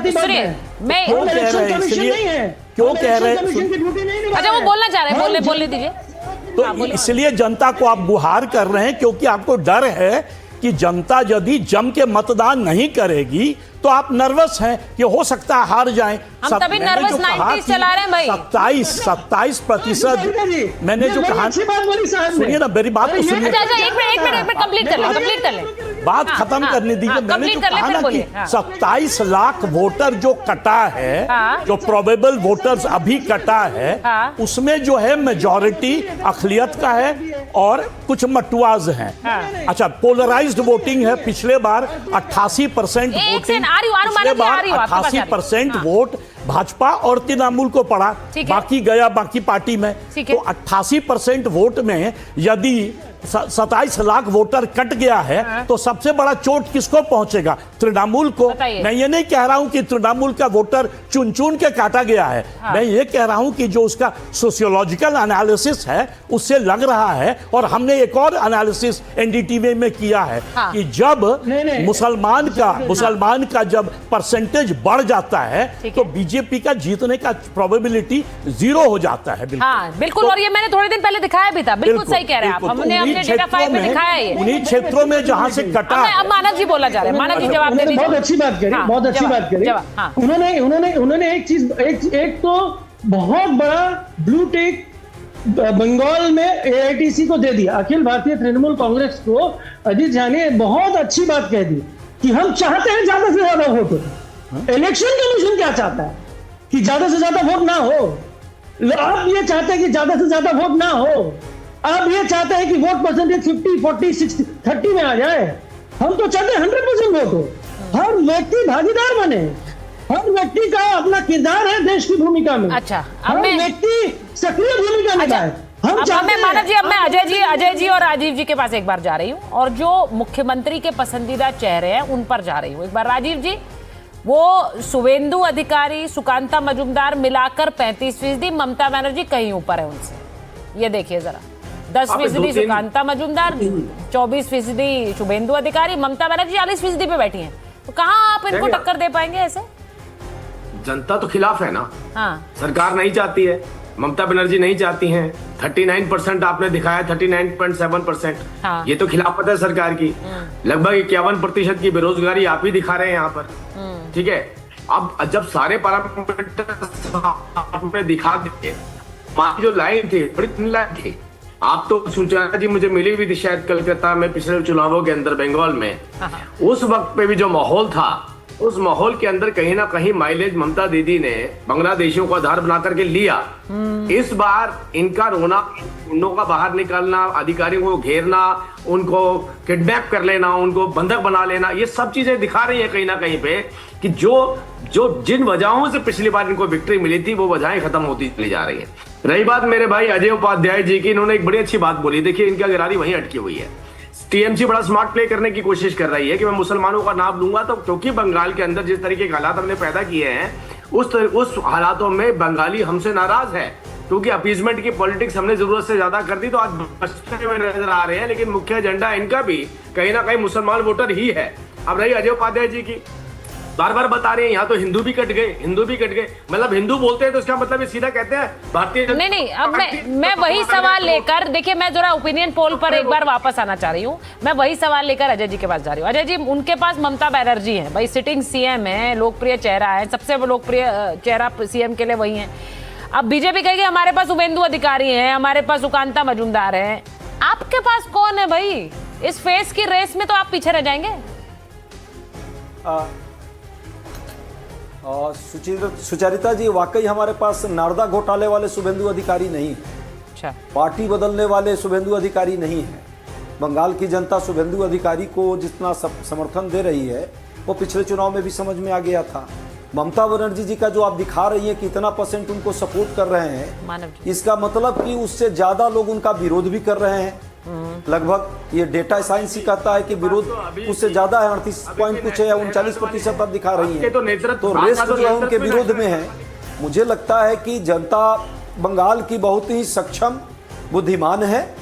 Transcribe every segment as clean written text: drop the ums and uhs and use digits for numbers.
जाति बात है। मैं क्यों कह रहे हैं, इसलिए क्यों कह रहे हैं? अच्छा वो बोलना चाह रहे हैं, बोलने दीजिए। तो इसलिए जनता को आप गुहार कर रहे हैं क्योंकि आपको डर है कि जनता यदि जम के मतदान नहीं करेगी तो आप नर्वस हैं कि हो सकता है हार जाएं। हम तभी नर्वस 90s चला रहे हैं भाई। 27% मैंने जो कहा, सुनिए ना मेरी बात तो सुनिए। एक मिनट कंप्लीट कर ले बात खत्म करने दीजिए। मैंने जो कहा ना कि 27 लाख वोटर जो कटा है, जो प्रोबेबल वोटर्स अभी कटा है, उसमें जो है मेजॉरिटी अखिलियत का है और कुछ मटुआज हैं। अच्छा, पोलराइज्ड वोटिंग है। पिछले बार 88% वोटिंग, पिछले बार 88% वोट भाजपा और तृणमूल को पड़ा, बाकी गया बाकी पार्टी में। तो 88% वोट में यदि 27 लाख वोटर कट गया है तो सबसे बड़ा चोट किसको पहुंचेगा? तृणमूल को। मैं ये नहीं कह रहा हूं कि तृणमूल का वोटर चुन चुन के काटा गया है। मैं ये कह रहा हूं कि जो उसका सोशियोलॉजिकल एनालिसिस है उससे लग रहा है, और हमने एक और एनालिसिस एनडीटीवी में किया है कि जब मुसलमान का जब परसेंटेज बढ़ जाता है तो बीजेपी का जीतने का प्रोबेबिलिटी 0 हो जाता है। बिल्कुल। और ये मैंने थोड़े दिन पहले दिखाया भी था। बिल्कुल सही कह रहे हैं आप। हमने अपने डेटा फाइल में दिखाया है। उन्हीं क्षेत्रों में जहां से कटा। अब मानव जी बोला जा रहा है। मानव जी जवाब दे दीजिए। बहुत अच्छी बात करी, बहुत अच्छी बात करी। उन्होंने एक चीज, एक तो बहुत बड़ा ब्लू टिक बंगाल में एआईटीसी को दे दिया। अखिल भारतीय तृणमूल कांग्रेस को अजीत झा ने बहुत अच्छी बात कह दी कि हम चाहते हैं ज्यादा से ज्यादा वोट हो। इलेक्शन कमीशन क्या चाहता है कि ज्यादा से ज्यादा वोट ना हो। आप ये चाहते हैं कि ज्यादा से ज्यादा वोट ना हो। आप ये चाहते हैं कि वोट परसेंटेज 50, 40, 60, 30 में आ जाए। हम तो चाहते हैं 100% वोट हो। हर व्यक्ति भागीदार बने। हर व्यक्ति का अपना किरदार है देश की भूमिका में। अच्छा, हर व्यक्ति सक्रिय भूमिका निभाए। मानव जी, अब मैं अजय जी और राजीव जी के पास एक बार जा रही हूँ और जो मुख्यमंत्री के पसंदीदा चेहरे हैं उन पर जा रही हूँ। एक बार राजीव जी, वो शुभेंदु अधिकारी, सुकांता मजूमदार मिलाकर 35%, ममता बनर्जी कहीं ऊपर है उनसे। ये देखिए जरा, 10% सुकांता मजूमदार, 24% शुभेंदु अधिकारी, ममता बनर्जी 40% पे बैठी हैं। तो कहाँ आप इनको टक्कर दे पाएंगे ऐसे? जनता तो खिलाफ है ना। सरकार नहीं चाहती है, ममता बनर्जी नहीं चाहती हैं। 39% आपने दिखाया, 39.7%। ये तो खिलाफत है सरकार की। लगभग 51% की बेरोजगारी आप ही दिखा रहे हैं यहाँ पर। ठीक है, अब जब सारे पैरामीटर आपने दिखा दिए, जो लाइन थी बड़ी थिन लाइन थी। आप तो सुचना जी मुझे मिली भी थी शायद कलकत्ता में पिछले चुनावों के अंदर, बंगाल में। उस वक्त पे भी जो माहौल था, उस माहौल के अंदर कहीं ना कहीं माइलेज ममता दीदी ने बांग्लादेशियों को आधार बना करके लिया। इस बार इनका रोना, गुंडों का बाहर निकालना, अधिकारियों को घेरना, उनको किडनैप कर लेना, उनको बंधक बना लेना, ये सब चीजें दिखा रही है कहीं ना कहीं पे कि जो जिन वजहों से पिछली बार इनको विक्ट्री मिली थी वो वजहें खत्म होती चली जा रही है। रही बात मेरे भाई अजय उपाध्याय जी की, इन्होंने एक बड़ी अच्छी बात बोली। देखिए, इनकी गिरारी वहीं अटकी हुई है। टीएमसी बड़ा स्मार्ट प्ले करने की कोशिश कर रही है कि मैं मुसलमानों का नाम लूंगा, तो क्योंकि बंगाल के अंदर जिस तरीके के हालात हमने पैदा किए हैं उस हालातों में बंगाली हमसे नाराज है, क्योंकि अपीजमेंट की पॉलिटिक्स हमने जरूरत से ज्यादा कर दी, तो आज बचते हुए नजर आ रहे हैं। लेकिन मुख्य एजेंडा इनका भी कहीं ना कहीं मुसलमान वोटर ही है। अब रही अजय उपाध्याय जी की, बार बार बता रहे हैं यहाँ तो हिंदू भी कट गए, मतलब हिंदू बोलते हैं तो इसका मतलब ये सीधा कहते हैं भारतीय। नहीं, अब मैं वही सवाल लेकर, देखिए मैं जरा ओपिनियन पोल पर एक बार वापस आना चाह रही हूँ। मैं वही सवाल लेकर अजय जी के पास जा रही हूँ। अजय जी, उनके पास ममता बनर्जी है भाई, सिटिंग सीएम है, लोकप्रिय चेहरा है, सबसे लोकप्रिय चेहरा सीएम के लिए वही है। अब बीजेपी कहेगी हमारे पास शुभेंदु अधिकारी है, हमारे पास सुकांता मजूमदार है, आपके पास कौन है भाई? इस फेस की रेस में तो आप पीछे रह जाएंगे। सुचरिता जी, वाकई हमारे पास नारदा घोटाले वाले शुभेंदु अधिकारी नहीं है। अच्छा, पार्टी बदलने वाले शुभेंदु अधिकारी नहीं है। बंगाल की जनता शुभेंदु अधिकारी को जितना समर्थन दे रही है वो पिछले चुनाव में भी समझ में आ गया था। ममता बनर्जी जी का जो आप दिखा रही हैं कि इतना % उनको सपोर्ट कर रहे हैं, इसका मतलब कि उससे ज्यादा लोग उनका विरोध भी कर रहे हैं। लगभग ये डेटा साइंस ही कहता है कि विरोध उससे ज्यादा है, 38 पॉइंट कुछ है या 39% आप दिखा रही है। तो रेस्ट जो है उनके विरोध में है। मुझे लगता है कि जनता बंगाल की बहुत ही सक्षम, बुद्धिमान है।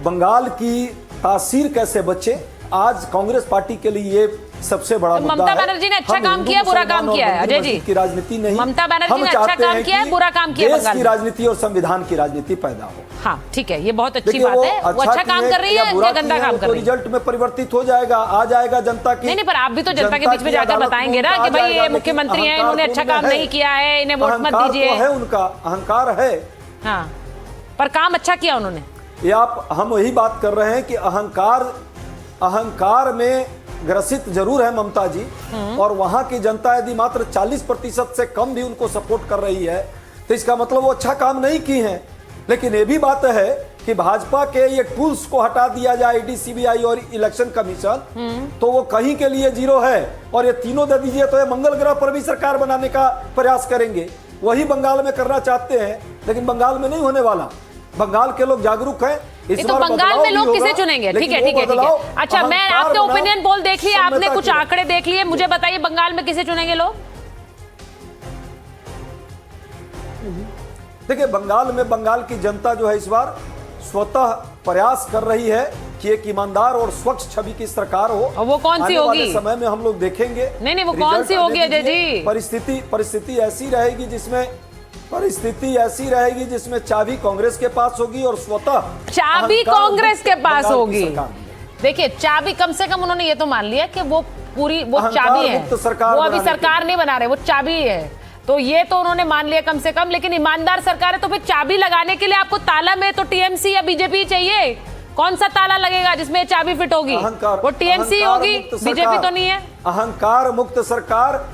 बंगाल की तासीर कैसे बचे, आज कांग्रेस पार्टी के लिए ये सबसे बड़ा मुद्दा ममता है। बनर्जी ने अच्छा हम काम हिंदू, किया, बुरा मुसलमान काम और किया है, मंदिर अजय जी। मस्जिद की राजनीति नहीं, ममता बनर्जी हम ने अच्छा चाहते काम हैं किया है, कि बुरा काम किया देश बंगाल की में। राजनीति और संविधान की राजनीति पैदा हो। हाँ ठीक है, ये बहुत अच्छी देखिए, बात है, वो अच्छा काम कर रही है या गंदा काम कर रही है, रिजल्ट में परिवर्तित हो जाएगा, आ जाएगा जनता की। नहीं, पर आप भी तो जनता के बीच में जाकर बताएंगे ना कि भाई ये मुख्यमंत्री हैं, इन्होंने अच्छा काम नहीं किया है, इन्हें वोट मत दीजिए। है उनका अहंकार है। हाँ, पर काम अच्छा किया उन्होंने। ये हम वही बात कर रहे हैं कि अहंकार में ग्रसित जरूर है ममता जी, और वहां की जनता यदि मात्र 40% से कम भी उनको सपोर्ट कर रही है तो इसका मतलब वो अच्छा काम नहीं की है। लेकिन ये भी बात है कि भाजपा के ये टूल्स को हटा दिया जाए, ईडी, सीबीआई और इलेक्शन कमीशन, तो वो कहीं के लिए जीरो है, और ये तीनों दे दीजिए तो ये मंगल ग्रह पर भी सरकार बनाने का प्रयास करेंगे। वही बंगाल में करना चाहते हैं, लेकिन बंगाल में नहीं होने वाला। बंगाल के लोग जागरूक हैं। इस तो बंगाल में लोग किसे चुनेंगे? ठीक है, ठीक है, ठीक है। अच्छा, मैं आपके ओपिनियन पोल देख लिए, आपने कुछ आंकड़े देख लिए, मुझे बताइए बंगाल में किसे चुनेंगे लोग? देखिए, बंगाल में बंगाल की जनता जो है इस बार स्वतः प्रयास कर रही है कि एक ईमानदार और स्वच्छ छवि की सरकार हो। और वो कौन सी होगी? समय में हम लोग देखेंगे। नहीं, वो कौन सी होगी अजय जी? परिस्थिति ऐसी रहेगी जिसमें चाबी कांग्रेस के पास होगी और स्वतः चाबी कांग्रेस के पास होगी। देखिए, चाबी कम से कम उन्होंने ये तो मान लिया कि वो पूरी वो चाबी है, वो अभी सरकार नहीं बना रहे, वो चाबी है, तो ये तो उन्होंने मान लिया कम से कम। लेकिन ईमानदार सरकार है तो फिर चाबी लगाने के लिए आपको ताला में तो टीएमसी या बीजेपी चाहिए। कौन सा ताला लगेगा जिसमें चाबी फिट होगी? वो टीएमसी होगी, बीजेपी तो नहीं है। अहंकार मुक्त सरकार।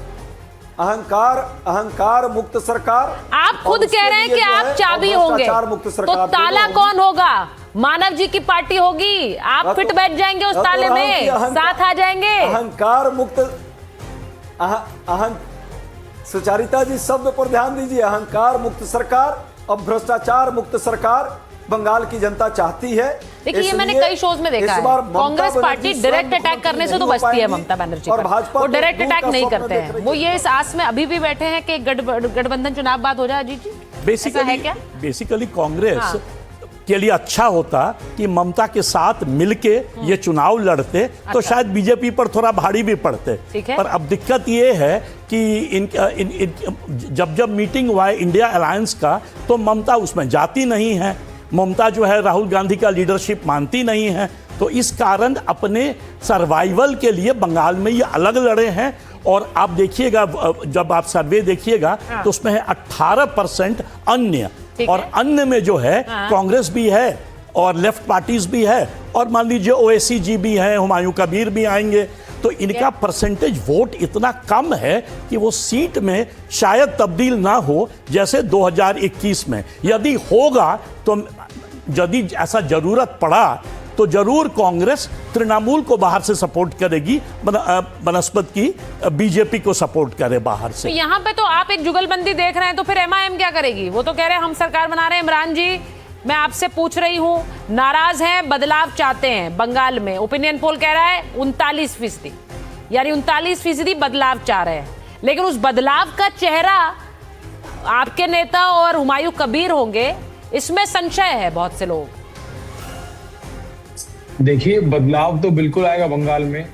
आप खुद कह रहे हैं कि आप चाबी होंगे, तो ताला कौन होगा? मानव जी की पार्टी होगी, आप फिट बैठ जाएंगे उस ताले में, साथ आ जाएंगे। अहंकार मुक्त सुचारिता जी शब्द पर ध्यान दीजिए। अहंकार मुक्त सरकार और भ्रष्टाचार मुक्त सरकार बंगाल की जनता चाहती है। देखिए, ये मैंने कई शोज में देखा है, कांग्रेस पार्टी डायरेक्ट अटैक करने से तो बचती है ममता बनर्जी पर, वो डायरेक्ट अटैक नहीं करते हैं। वो ये इस आस में अभी भी बैठे हैं कि गठबंधन चुनाव बात हो जाए। अजीत जी, बेसिकली कांग्रेस के लिए अच्छा होता कि ममता के साथ मिलके ये चुनाव लड़ते, तो शायद बीजेपी पर थोड़ा भारी भी पड़ते। पर अब दिक्कत ये है कि जब मीटिंग हुआ है इंडिया अलायंस का, तो ममता उसमें जाती नहीं है। ममता जो है राहुल गांधी का लीडरशिप मानती नहीं है, तो इस कारण अपने सर्वाइवल के लिए बंगाल में ये अलग लड़े हैं। और आप देखिएगा, जब आप सर्वे देखिएगा तो उसमें है 18% अन्य, और अन्य में जो है कांग्रेस भी है और लेफ्ट पार्टीज भी है, और मान लीजिए ओवैसी जी भी हैं, हुमायूं कबीर भी आएंगे। तो इनका परसेंटेज वोट इतना कम है कि वो सीट में शायद तब्दील ना हो जैसे 2021 में। यदि होगा तो यदि ऐसा जरूरत पड़ा तो जरूर कांग्रेस तृणमूल को बाहर से सपोर्ट करेगी, बनस्पत की बीजेपी को सपोर्ट करे बाहर से। तो यहाँ पे तो आप एक जुगलबंदी देख रहे हैं, तो फिर एमआईएम क्या करेगी? वो तो कह रहे हैं हम सरकार बना रहे हैं। इमरान जी, मैं आपसे पूछ रही हूँ, नाराज हैं, बदलाव चाहते हैं बंगाल में, ओपिनियन पोल कह रहा है 39%, यानी 39% बदलाव चाह रहे हैं। लेकिन उस बदलाव का चेहरा आपके नेता और हुमायूं कबीर होंगे, इसमें संशय है बहुत से लोग। देखिए, बदलाव तो बिल्कुल आएगा बंगाल में।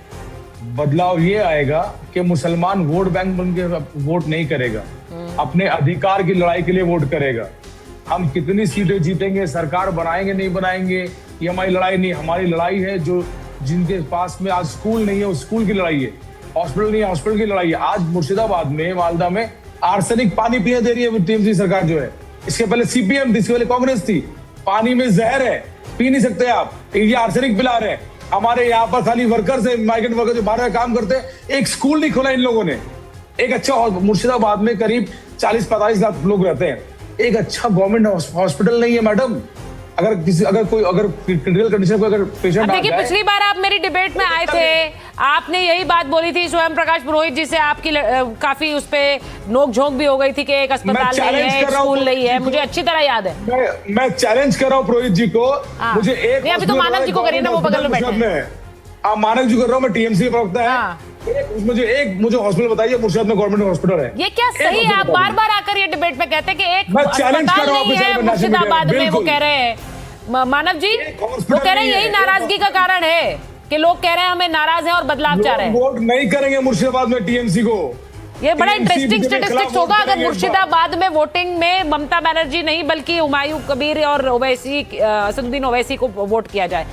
बदलाव ये आएगा कि मुसलमान वोट बैंक बन के वोट नहीं करेगा, अपने अधिकार की लड़ाई के लिए वोट करेगा। हम कितनी सीटें जीतेंगे, सरकार बनाएंगे नहीं बनाएंगे, ये हमारी लड़ाई नहीं। हमारी लड़ाई है जो जिनके पास में आज स्कूल नहीं है, उस स्कूल की लड़ाई है। हॉस्पिटल नहीं है, हॉस्पिटल की लड़ाई है। आज मुर्शिदाबाद में, मालदा में आर्सेनिक पानी पीने दे रही है टीएमसी सरकार जो है। इसके पहले सीपीएम थी, इसके पहले कांग्रेस थी। पानी में जहर है, पी नहीं सकते आप, ये आर्सेनिक पिला रहे हैं। हमारे यहाँ पर खाली वर्कर्स है, माइग्रेंट वर्कर जो बाहर काम करते हैं, एक स्कूल नहीं खोला इन लोगों ने। एक अच्छा, मुर्शिदाबाद में करीब 40-45 लाख लोग रहते हैं, एक अच्छा गवर्नमेंट हॉस्पिटल नहीं है मैडम। अगर क्रिटिकल कंडीशन को अगर पेशेंट देखिए, पिछली बार आप मेरी डिबेट में आए थे, आपने यही बात बोली थी स्वयं प्रकाश पुरोहित जी से, आपकी काफी उस पे नोक झोंक भी हो गई थी कि एक अस्पताल नहीं है, एक स्कूल नहीं है, मुझे अच्छी तरह याद है। मैं चैलेंज कर रहा हूँ पुरोहित जी को, मुझे एक अभी तो मानव जी को करिए ना, वो बगल में बैठे हैं। मानव जी कर रहा हूँ, मैं टीएमसी प्रवक्ता है। मुझे हॉस्पिटल बताइए मुर्शिदाबाद में गवर्नमेंट हॉस्पिटल है। ये क्या सही है? आप बार बार आकर ये डिबेट में कहते हैं कि एक अस्पताल नहीं है मुर्शिदाबाद में, वो कह रहे हैं मानव जी, वो कह रहे हैं यही नाराजगी का कारण है। कि लोग कह रहे हैं हमें नाराज हैं और बदलाव चाह रहे हैं। वोट नहीं करेंगे मुर्शिदाबाद में टीएमसी को। ये बड़ा इंटरेस्टिंग स्टैटिस्टिक्स होगा अगर मुर्शिदाबाद में वोटिंग में ममता बनर्जी नहीं बल्कि हुमायूं कबीर और ओवैसी, असदुद्दीन ओवैसी को वोट किया जाए।